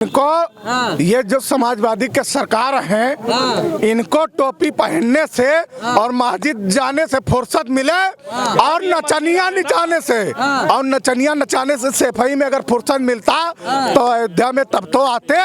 इनको ये जो समाजवादी के सरकार है, इनको टोपी पहनने से और मस्जिद जाने से फुर्सत मिले और नचनिया नचाने से, और नचनिया नचाने से सफाई में अगर फुर्सत मिलता तो अयोध्या में तब तो आते।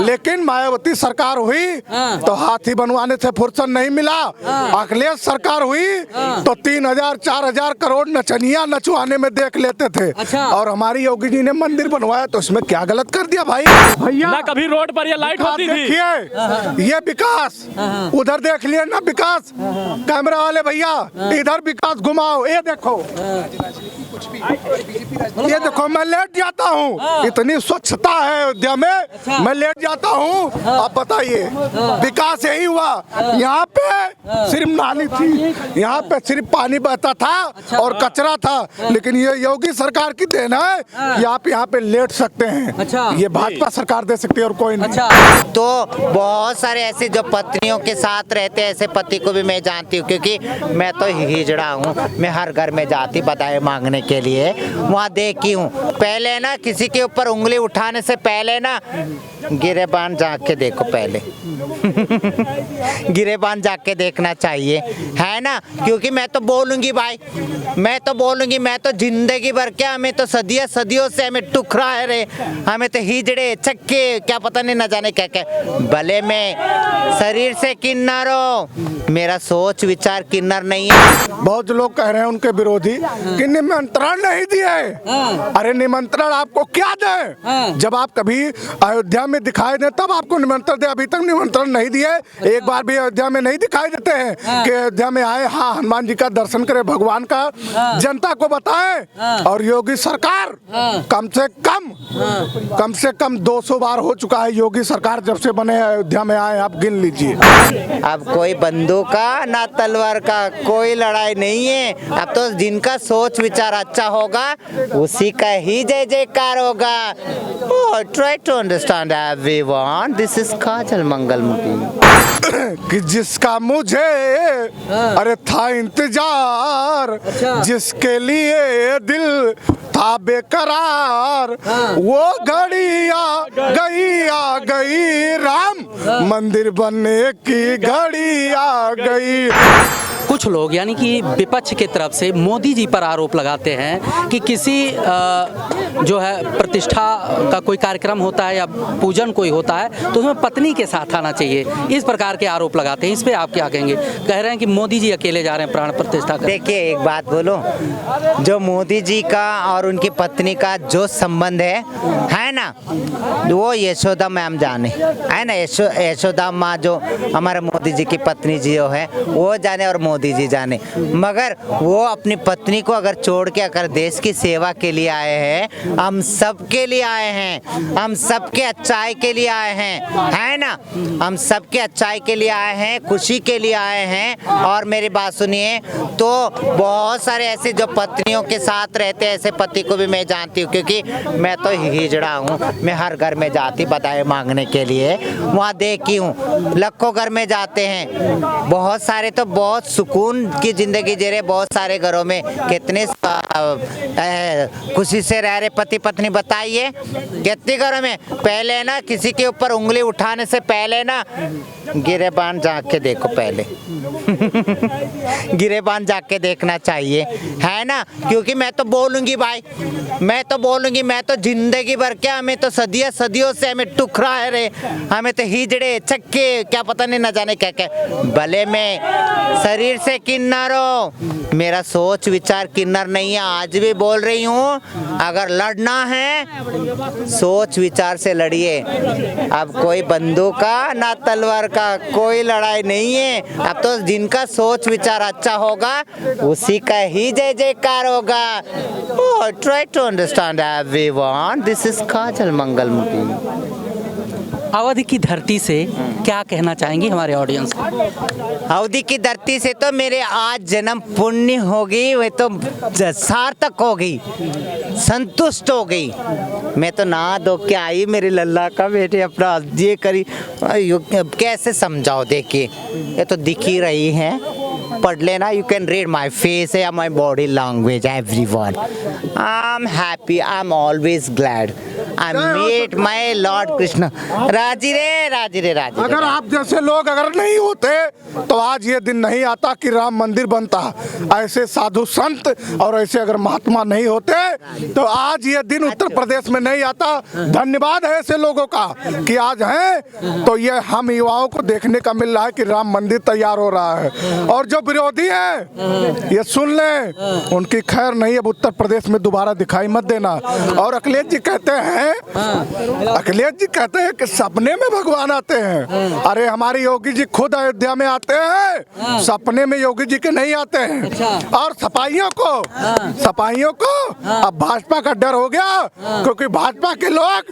लेकिन मायावती सरकार हुई तो हाथी बनवाने से फुर्सत नहीं मिला। अखिलेश सरकार हुई तो 3,000-4,000 करोड़ नचनिया नचवाने में देख लेते थे। और हमारी योगी जी ने मंदिर बनवाया तो इसमें क्या गलत कर दिया भाई? भैया ना कभी रोड पर ये लाइट होती थी। देखिए ये विकास, उधर देख लिए ना विकास, कैमरा वाले भैया इधर विकास घुमाओ, ये देखो, ये देखो मैं लेट जाता हूँ, इतनी स्वच्छता है अयोध्या में, मैं लेट जाता हूँ। आप बताइए विकास यही हुआ? यहाँ पे सिर्फ नाली थी, यहाँ पे सिर्फ पानी बहता था और कचरा था, लेकिन ये योगी सरकार की देन है कि आप यहाँ पे लेट सकते हैं। ये भाजपा सरकार दे सकती है और कोई नहीं। तो बहुत सारे ऐसे जो पत्नियों के साथ रहते हैं, ऐसे पति को भी मैं जानती हूँ, क्योंकि मैं तो हिजड़ा हूँ। मैं हर घर में जाती बधाई मांगने के लिए, वहाँ देखी हूँ। पहले ना किसी के ऊपर उंगली उठाने से पहले ना गिरेबान जाके देखो, पहले गिरेबान जाके देखना चाहिए, है ना? क्योंकि मैं तो बोलूँगी भाई, मैं तो बोलूँगी, मैं तो जिंदगी भर क्या, हमें तो सदियों से हमें टुकरा है रे, हमें तो हिजड़े चक्के क्या पता नहीं न जाने क्या क्या। भले मैं शरीर से किन्नर हो, मेरा सोच विचार किन्नर नहीं है। बहुत लोग कह रहे हैं उनके विरोधी कि निमंत्रण नहीं दिए। अरे निमंत्रण आपको क्या दे? जब आप कभी अयोध्या में दिखाई दे तब आपको निमंत्रण दे। अभी तक निमंत्रण नहीं दिए, एक बार भी अयोध्या में नहीं दिखाई देते हैं कि अयोध्या में आए, हाँ हनुमान जी का दर्शन करे, भगवान का जनता को बताएं। और योगी सरकार कम से कम 200 बार हो चुका है योगी सरकार जब से बने अयोध्या में आए, आप गिन लीजिए। अब कोई बंदूक का ना तलवार का कोई लड़ाई नहीं है। अब तो जिनका सोच विचार अच्छा होगा उसी का ही जय जयकार होगा। Try to understand everyone, this is Kajal Mangalmukhi. कि जिसका मुझे अरे था इंतजार, जिसके लिए दिल था बेकरार, वो घड़ी आ गई राम, मंदिर बनने की घड़ी आ गई। कुछ लोग यानी कि विपक्ष की तरफ से मोदी जी पर आरोप लगाते हैं कि किसी जो है प्रतिष्ठा का कोई कार्यक्रम होता है या पूजन कोई होता है तो उसमें पत्नी के साथ आना चाहिए, इस प्रकार के आरोप लगाते हैं। इस पे आप क्या कहेंगे? कह रहे हैं कि मोदी जी अकेले जा रहे हैं प्राण प्रतिष्ठा करने। देखिए एक बात बोलो, जो मोदी जी का और उनकी पत्नी का जो संबंध है ना, वो यशोदा मैम जाने, है ना? यशोदा माँ जो हमारे मोदी जी की पत्नी जी है वो जाने और मोदी जी जाने। मगर वो अपनी पत्नी को अगर छोड़ के अगर देश की सेवा के लिए आए हैं, हम सब के लिए आए हैं, हम सबके अच्छाई के लिए आए हैं, है ना? हम सबके अच्छाई के लिए आए हैं, खुशी के लिए आए हैं। और मेरी बात सुनिए, तो बहुत सारे ऐसे जो पत्नियों के साथ रहते हैं, ऐसे पति को भी मैं जानती हूँ, क्योंकि मैं तो हिजड़ा हूँ। मैं हर घर में जाती बधाई मांगने के लिए, वहाँ देखी हूँ। लाखों घर में जाते हैं, बहुत सारे तो बहुत सुकून की जिंदगी जी रहे, बहुत सारे घरों में कितने खुशी से रह रहे पति पत्नी। बताइए कितने घरों में पहले ना किसी के ऊपर उंगली उठाने से पहले ना गिरेबान जाके देखो, पहले गिरेबान जाके देखना चाहिए, है ना? क्योंकि मैं तो बोलूँगी भाई, मैं तो बोलूँगी, मैं तो जिंदगी भर क्या, हमें तो सदियों से हमें टुकरा है रे, हमें तो हिजड़े चक्के क्या पता नहीं न जाने क्या क्या। भले मैं शरीर से किन्नर हो, मेरा सोच विचार किन्नर नहीं है। आज भी बोल रही हूँ, अगर लड़ना है सोच विचार से लड़िए। अब कोई बंदूक का ना तलवार का कोई लड़ाई नहीं है। अब तो जिनका सोच विचार अच्छा होगा उसी का ही जय जयकार होगा। Try to understand everyone, this is Kajal Mangalmukhi. Awadhi की धरती से क्या कहना चाहेंगी हमारे ऑडियंस को? अवधि की धरती से तो मेरे आज जन्म पुण्य हो गई, वे तो सार्थक हो गई, संतुष्ट हो गई। मैं तो नहा धो के आई, मेरे लल्ला का बेटे अपना ये करी। कैसे समझाओ? देखिए ये तो दिख ही रही है, पढ़ लेना, you can read my face या my body language, everyone. I'm happy, I'm always glad. I meet my lord Krishna. राजी रे राजी रे राजी रे। अगर आप जैसे लोग अगर नहीं होते तो आज ये दिन नहीं आता कि राम मंदिर बनता। ऐसे साधु संत और ऐसे अगर महात्मा नहीं होते तो आज ये दिन उत्तर प्रदेश में नहीं आता। धन्यवाद है ऐसे लोगों का कि आज हैं तो ये हम युवाओं को देखने का मिल रहा है कि राम मंदिर तैयार हो रहा है। और जो विरोधी है ये सुन लें, उनकी खैर नहीं अब उत्तर प्रदेश में दोबारा दिखाई मत देना। और अखिलेश जी कहते हैं कि सपने में भगवान आते हैं। अरे हमारे योगी जी खुद अयोध्या में आते हैं, सपने में योगी जी के नहीं आते हैं। और सपाइयों को अब भाजपा का डर हो गया क्योंकि भाजपा के लोग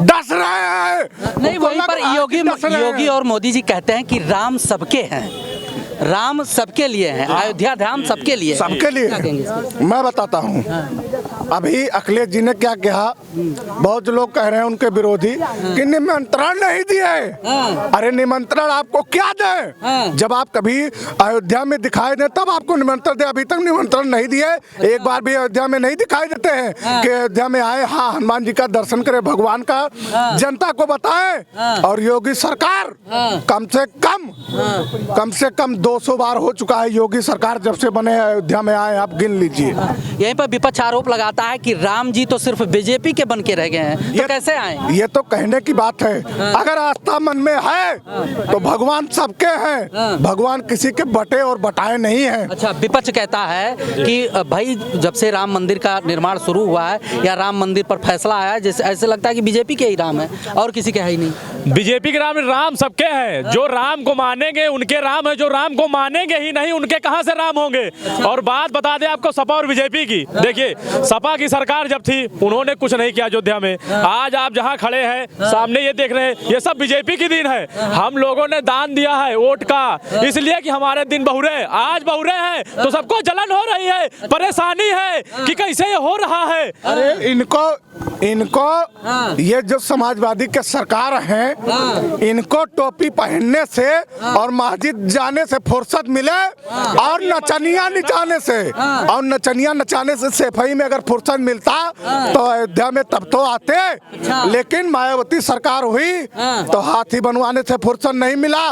डस रहे हैं। नहीं, वहीं पर योगी और मोदी जी कहते हैं कि राम सबके हैं, राम सबके लिए हैं, अयोध्या धाम सबके लिए, सबके लिए। मैं बताता हूँ अभी अखिलेश जी ने क्या कहा। बहुत लोग कह रहे हैं उनके विरोधी कि निमंत्रण नहीं दिए। अरे निमंत्रण आपको क्या दे? जब आप कभी अयोध्या में दिखाई दे तब आपको निमंत्रण दे। अभी तक निमंत्रण नहीं दिए, एक बार भी अयोध्या में नहीं दिखाई देते हैं कि अयोध्या में आए, हाँ हनुमान जी का दर्शन करें, भगवान का जनता को बताएं। और योगी सरकार कम से कम 200 बार हो चुका है योगी सरकार जब से बने अयोध्या में आए, आप गिन लीजिए। यहीं पर विपक्ष आरोप लगाता है कि राम जी तो सिर्फ बीजेपी के बन के रह गए हैं, तो कैसे आए? ये तो कहने की बात है। अगर आस्था मन में है तो भगवान सबके हैं, भगवान किसी के बटे और बटाए नहीं हैं। अच्छा, विपक्ष कहता है कि भाई जब से राम मंदिर का निर्माण शुरू हुआ है या राम मंदिर पर फैसला आया है, जैसे ऐसे लगता है कि बीजेपी के ही राम है और किसी के है ही नहीं। बीजेपी के राम सबके हैं। जो राम को मानेंगे उनके राम है, जो राम को मानेंगे ही नहीं उनके कहां से राम होंगे। और बात बता दें आपको सपा और बीजेपी की, देखिए सपा की सरकार जब थी उन्होंने कुछ नहीं किया अयोध्या में। आज आप जहां खड़े हैं सामने ये देख रहे हैं, ये सब बीजेपी की दिन है। हम लोगों ने दान दिया है वोट का, इसलिए कि हमारे दिन बहुरे, आज बहुरे हैं तो सबको जलन हो रही है, परेशानी है कि कैसे ये हो रहा है। अरे इनको ये जो समाजवादी के सरकार है, इनको टोपी पहनने से और मस्जिद जाने से फुर्सत मिले और नचनिया नचाने से सफाई में अगर फुर्सत मिलता तो अयोध्या में तब तो आते। लेकिन मायावती सरकार हुई तो हाथी बनवाने से फुर्सत नहीं मिला।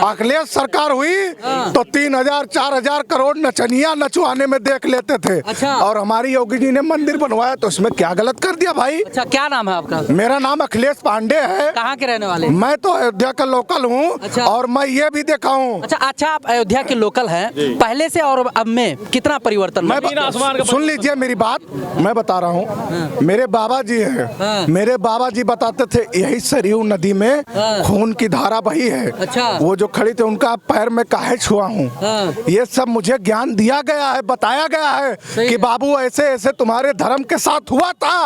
अखिलेश सरकार हुई तो 3,000-4,000 करोड़ नचनिया नचवाने में देख लेते थे। और हमारी योगी जी ने मंदिर बनवाया तो इसमें क्या गलत कर दिया भाई? अच्छा, क्या नाम है आपका? मेरा नाम अखिलेश पांडे है। कहाँ के रहने वाले? मैं तो अयोध्या का लोकल हूँ। और मैं ये भी देखा हूँ। अच्छा, आप अयोध्या के लोकल हैं, पहले से और अब में कितना परिवर्तन? सुन लीजिए मेरी बात, मैं बता रहा हूँ। मेरे बाबा जी है, मेरे बाबा जी बताते थे यही सरयू नदी में खून की धारा बही है। अच्छा। वो जो खड़ी थे उनका पैर में काहे छुआ हूँ। ये सब मुझे ज्ञान दिया गया है, बताया गया है कि बाबू ऐसे ऐसे तुम्हारे धर्म के साथ हुआ था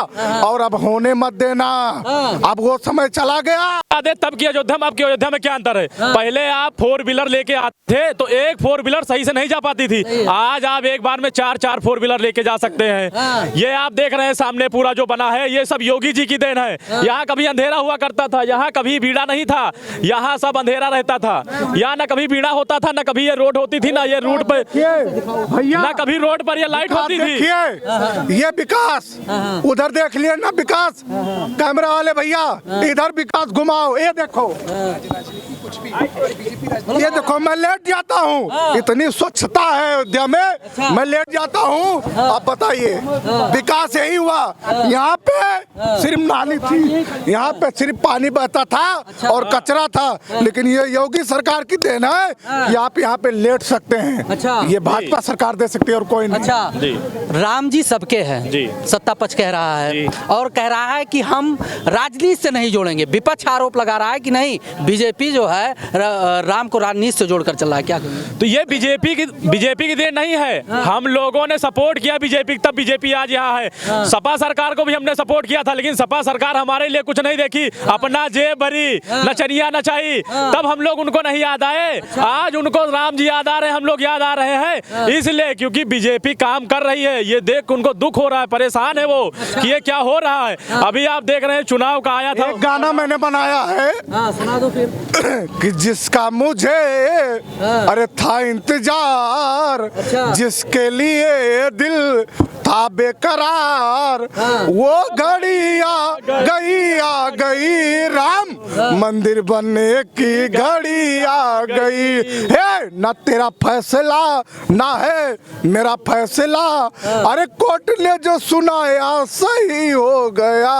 और अब होने मत देना। अब वो समय चला गया। तब की अयोध्या में आपकी अयोध्या में क्या अंतर है? पहले आप 4 व्हीलर लेके आते थे तो एक 4 व्हीलर सही से नहीं जा पाती थी। आज आप एक बार में 4 4 व्हीलर लेके जा सकते हैं। ये आप देख रहे हैं सामने पूरा जो बना है, ये सब योगी जी की देन है। यहाँ कभी अंधेरा हुआ करता था, यहाँ कभी बीड़ा नहीं था, यहाँ सब अंधेरा रहता था। यहाँ ना कभी बीड़ा होता था, ना कभी ये रोड होती थी, ना ये रोड पे भैया ना कभी रोड पर ये लाइट होती थी। ये विकास उधर देख लिए ना, विकास कैमरा वाले भैया इधर विकास घुमाओ, ये देखो ये देखो, मैं लेट जाता हूँ। इतनी स्वच्छता है अयोध्या में, मैं लेट जाता हूँ। आप बताइए विकास यही हुआ? यहाँ पे सिर्फ नाली थी, यहाँ पे सिर्फ पानी बहता था और कचरा था। लेकिन ये योगी सरकार की देन है कि आप यहाँ पे लेट सकते हैं। ये भाजपा सरकार दे सकती है और कोई नहीं। अच्छा, राम जी सबके हैं, सत्ता पक्ष कह रहा है और कह रहा है कि हम राजनीति से नहीं जोड़ेंगे। विपक्ष आरोप लगा रहा है कि नहीं, बीजेपी जो है राम को राजनीति से जोड़कर चल रहा है। क्या कहेंगे? तो ये बीजेपी की देन नहीं है। हम लोगों ने सपोर्ट किया बीजेपी, तब बीजेपी आज यहाँ है। सपा सरकार को भी हमने सपोर्ट किया था, लेकिन सपा सरकार हमारे लिए कुछ नहीं देखी, अपना जेब भरी, नचनिया नचाई, तब हम लोग उनको नहीं याद आए। आज उनको राम जी याद आ रहे हैं, हम लोग याद आ रहे हैं इसलिए क्योंकि बीजेपी काम कर रही है। ये देख उनको दुख हो रहा है, परेशान है वो कि ये क्या हो रहा है। अभी आप देख रहे हैं चुनाव का आया था, एक गाना मैंने बनाया है, सुना दो फिर। कि जिसका मुझे अरे था इंतजार, जिसके लिए दिल था बेकरार, वो घड़ी आ गई राम, मंदिर बनने की घड़ी आ गई। है ना तेरा फैसला ना है मेरा फैसला, अरे कोर्ट ने जो सुनाया सही हो गया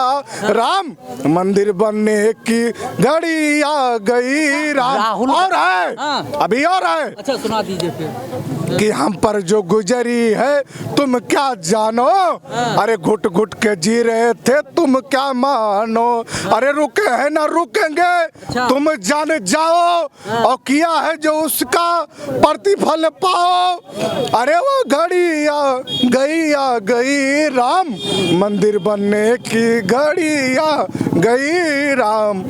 राम, मंदिर बनने की घड़ी आ गई राम। राहुल और है हाँ। अभी और है अच्छा सुना दीजिए फिर। कि हम पर जो गुजरी है तुम क्या जानो, अरे घुट घुट के जी रहे थे तुम क्या मानो, अरे रुके हैं ना रुकेंगे तुम जान जाओ, और किया है जो उसका प्रतिफल पाओ, अरे वो घड़ी आ गई राम, मंदिर बनने की घड़ी आ गई राम।